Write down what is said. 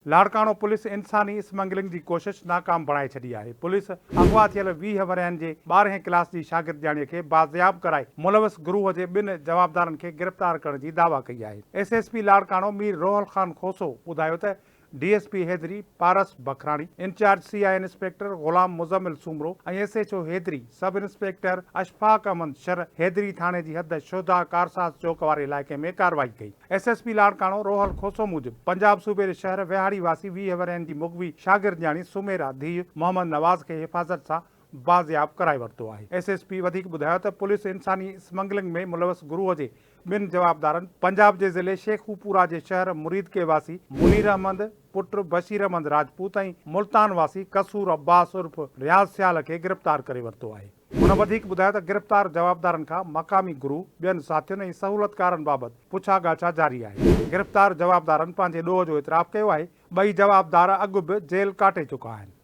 Larkana police इंसानी smuggling की कोशिश नाकाम बणाए छॾी आहे। पुलिस अगवा थियल 20 वरहनि जे 12हें क्लास जी शागिर्दियाणीअ खे बाज़ियाब कराए मुलविस गुरूह जे 2 जवाबदारनि खे गिरफ़्तार करण जी दावा कई आहे। एसएसपी लाड़काणो मीर रोहल खान खोसो ॿुधायो त DSP Haidari Paras Bakhrani, incharge CI inspector Ghulam Muzammil Soomro ऐं SHO Haidari, sub inspector Ashfaq Ahmed Shar Haidari थाने जी हद शोधा कारसाज चौक वारे इलाइक़े में कार्रवाई कई। एसएसपी लाड़काणो रोहल खोसो मूजिब पंजाब सूबे जे शहर विहाड़ी वासी 20 वरहनि जी मुगवी शागिर्दियाणी सुमेरा धीउ मोहम्मद नवाज़ खे हिफ़ाज़त सां बाज़ियाब कराए वरितो आहे। एसएसपी वधीक ॿुधायो त पुलिस इंसानी स्मगलिंग में मुलविस गुरूह जे 2 जवाबदारनि पंजाब जे ज़िले शेखूपुरा जे शहर मुरीद के वासी मुनीर अहमद पुट बशीर अहमद राजपूत ऐं मुल्तान वासी कसूर अब्बास उर्फ रियाज़ सियाल खे गिरफ़्तार करे वरितो आहे। हुन वधीक ॿुधायो त गिरफ़्तार जवाबदारनि खां मक़ामी गुरू, ॿियनि साथियुनि ऐं सहूलतकारनि बाबति पुछा ॻाछा जारी आहे। गिरफ़्तार जवाबदारनि पंहिंजे ॾोह जो इतराफ़ कयो आहे। 2 जवाबदार अॻु बि जेल काटे चुका आहिनि।